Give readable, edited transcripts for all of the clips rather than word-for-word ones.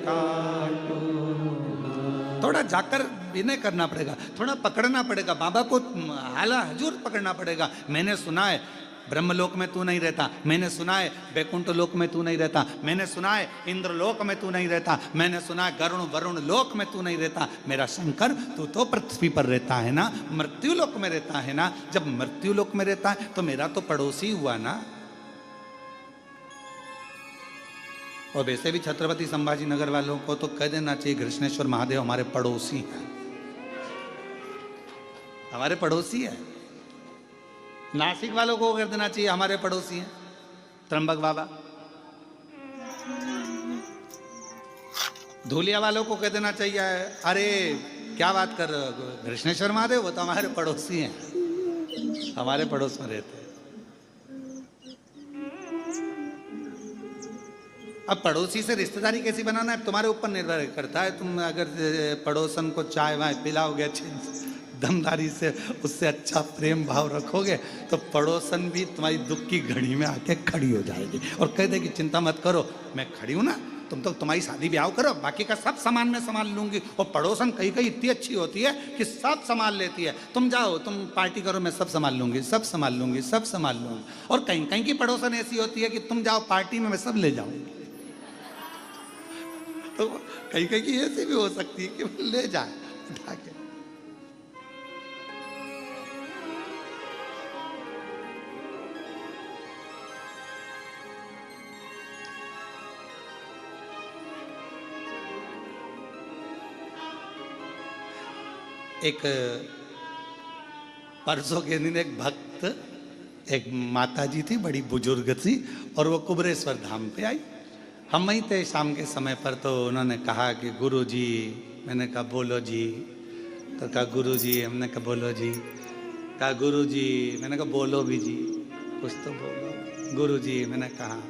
काटो। थोड़ा जाकर विनय करना पड़ेगा, थोड़ा पकड़ना पड़ेगा, बाबा को हाला हजूर पकड़ना पड़ेगा। मैंने सुना है ब्रह्मलोक में तू नहीं रहता, मैंने सुना है बैकुंठ लोक में तू नहीं रहता, मैंने सुना है इंद्रलोक में तू नहीं रहता, मैंने सुना है गरुण वरुण लोक में तू नहीं रहता। मेरा शंकर तू तो पृथ्वी पर रहता है ना, मृत्यु लोक में रहता है ना। जब मृत्यु लोक में रहता है तो मेरा तो पड़ोसी हुआ ना। और वैसे भी छत्रपति संभाजी नगर वालों को तो कह देना चाहिए कृष्णेश्वर महादेव हमारे पड़ोसी हैं, हमारे पड़ोसी है। नासिक वालों को कर देना चाहिए हमारे पड़ोसी हैं त्र्यंबक बाबा। धूलिया वालों को कह देना चाहिए अरे क्या बात कर रहे हो कृष्णेश्वर महादेव, वो तो हमारे पड़ोसी हैं, हमारे पड़ोस में रहते हैं। अब पड़ोसी से रिश्तेदारी कैसी बनाना है तुम्हारे ऊपर निर्भर करता है। तुम अगर पड़ोसन को चाय वाय पिलाओगे अच्छे दमदारी से, उससे अच्छा प्रेम भाव रखोगे तो पड़ोसन भी तुम्हारी दुख की घड़ी में आके खड़ी हो जाएगी और कह देगी चिंता मत करो मैं खड़ी हूं ना, तुम तो तुम्हारी शादी ब्याह करो, बाकी का सब सामान मैं संभाल लूंगी। और पड़ोसन कहीं कहीं इतनी अच्छी होती है कि सब संभाल लेती है, तुम जाओ तुम पार्टी करो मैं सब संभाल लूंगी, सब संभाल लूंगी, सब संभाल लूंगी। और कहीं कहीं की पड़ोसन ऐसी होती है कि तुम जाओ पार्टी में मैं सब ले जाऊंगी। तो कहीं कहीं की ऐसी भी हो सकती है कि ले जाए उठा के। एक परसों के दिन एक भक्त, एक माताजी थी बड़ी बुजुर्ग थी और वो कुबरेश्वर धाम पे आई। हम वहीं थे शाम के समय पर, तो उन्होंने कहा कि गुरुजी, मैंने कहा बोलो जी, तो कहा गुरुजी, हमने कहा बोलो जी, कहा गुरुजी, मैंने कहा बोलो भी जी, कुछ तो बोलो गुरुजी। मैंने कहा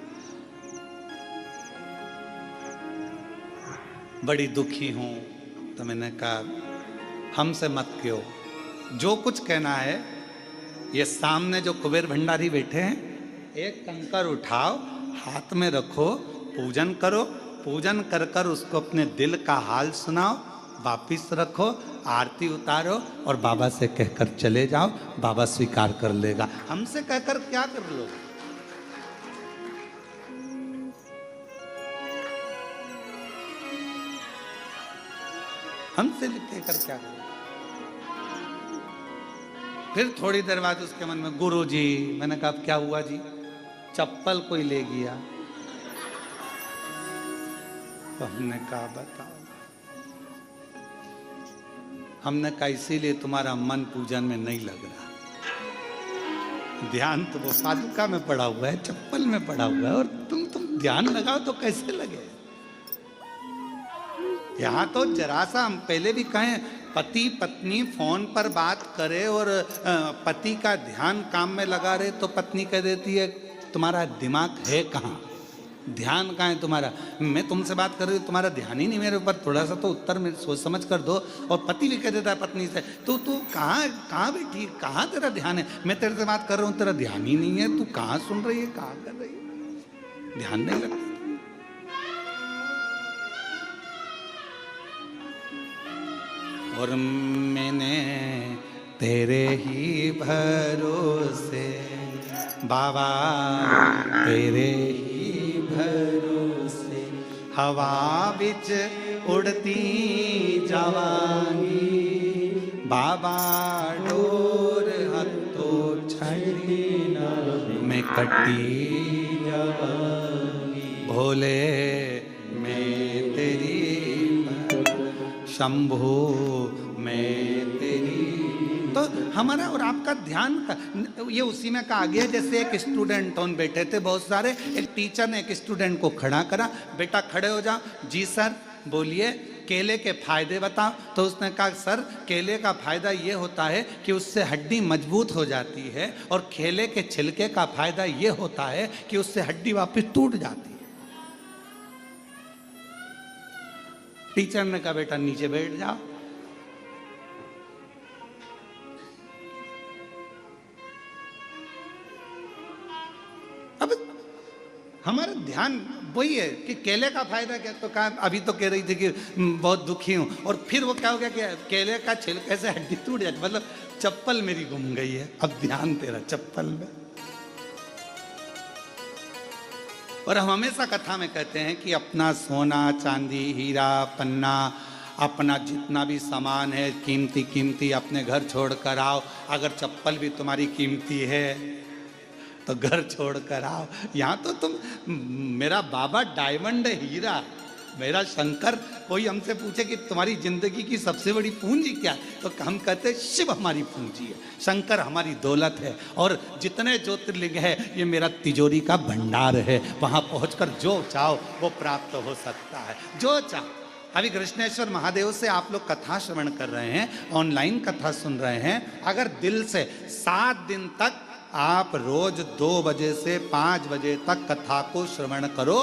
बड़ी दुखी हूँ, तो मैंने कहा हमसे मत कहो, जो कुछ कहना है ये सामने जो कुबेर भंडारी बैठे हैं, एक कंकर उठाओ हाथ में रखो, पूजन करो, पूजन कर कर उसको अपने दिल का हाल सुनाओ, वापिस रखो, आरती उतारो और बाबा से कहकर चले जाओ, बाबा स्वीकार कर लेगा। हमसे कहकर क्या कर लो, हमसे कहकर क्या करो। फिर थोड़ी देर बाद उसके मन में गुरुजी, मैंने कहा क्या हुआ जी, चप्पल कोई ले गया। तो हमने कहा बताओ, हमने कहा इसीलिए तुम्हारा मन पूजन में नहीं लग रहा, ध्यान तो वो पादुका में पड़ा हुआ है, चप्पल में पड़ा हुआ है, और तुम ध्यान लगाओ तो कैसे लगे। यहाँ तो जरा सा हम पहले भी कहें, पति पत्नी फोन पर बात करे और पति का ध्यान काम में लगा रहे तो पत्नी कह देती है तुम्हारा दिमाग है कहाँ, ध्यान कहाँ है तुम्हारा, मैं तुमसे बात कर रही हूँ तुम्हारा ध्यान ही नहीं मेरे ऊपर, थोड़ा सा तो उत्तर में सोच समझ कर दो। और पति भी कह देता है पत्नी से तू कहाँ बैठी, कहाँ तेरा ध्यान है, मैं तेरे से बात कर रहा हूँ तेरा ध्यान ही नहीं है, तू कहाँ सुन रही है, कहाँ कर रही है, ध्यान नहीं लगता। और मैंने तेरे ही भरोसे बाबा, तेरे ही भरोसे हवा बिच उड़ती जावांगी, बाबा डोर हथो छड़ी मैं कटी जावांगी, भोले मैं तेरी शंभो मैं तेरी। तो हमारा और आपका ध्यान ये उसी में कहा गया, जैसे एक स्टूडेंट ऑन बैठे थे बहुत सारे, एक टीचर ने एक स्टूडेंट को खड़ा करा, बेटा खड़े हो जाओ, जी सर बोलिए केले के फायदे बताओ। तो उसने कहा सर केले का फायदा ये होता है कि उससे हड्डी मजबूत हो जाती है, और केले के छिलके का फायदा ये होता है कि उससे हड्डी वापस टूट जाती है। टीचर ने कहा बेटा नीचे बैठ जाओ। अब हमारा ध्यान वही है कि केले का फायदा क्या, तो कहा अभी तो कह रही थी कि बहुत दुखी हूं, और फिर वो क्या हो गया कि केले का छिलके से हड्डी टूट जाती, मतलब चप्पल मेरी गुम गई है, अब ध्यान तेरा चप्पल में। और हम हमेशा कथा में कहते हैं कि अपना सोना चांदी हीरा पन्ना, अपना जितना भी सामान है कीमती कीमती अपने घर छोड़ कर आओ। अगर चप्पल भी तुम्हारी कीमती है तो घर छोड़ कर आओ। यहाँ तो तुम, मेरा बाबा डायमंड हीरा, मेरा शंकर, कोई हमसे पूछे कि तुम्हारी जिंदगी की सबसे बड़ी पूंजी क्या है, तो हम कहते हैं शिव हमारी पूंजी है, शंकर हमारी दौलत है, और जितने ज्योतिर्लिंग है ये मेरा तिजोरी का भंडार है। वहां पहुंचकर जो चाहो वो प्राप्त हो सकता है, जो चाहो। अभी कृष्णेश्वर महादेव से आप लोग कथा श्रवण कर रहे हैं, ऑनलाइन कथा सुन रहे हैं। अगर दिल से 7 दिन तक आप रोज 2 बजे से 5 बजे तक कथा को श्रवण करो,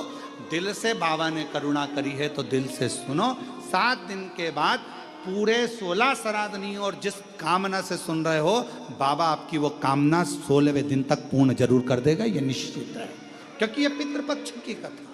दिल से बाबा ने करुणा करी है तो दिल से सुनो। 7 दिन के बाद पूरे 16 श्राद्धनी और जिस कामना से सुन रहे हो, बाबा आपकी वो कामना 16वें दिन तक पूर्ण जरूर कर देगा, ये निश्चित है, क्योंकि ये पितृपक्ष की कथा।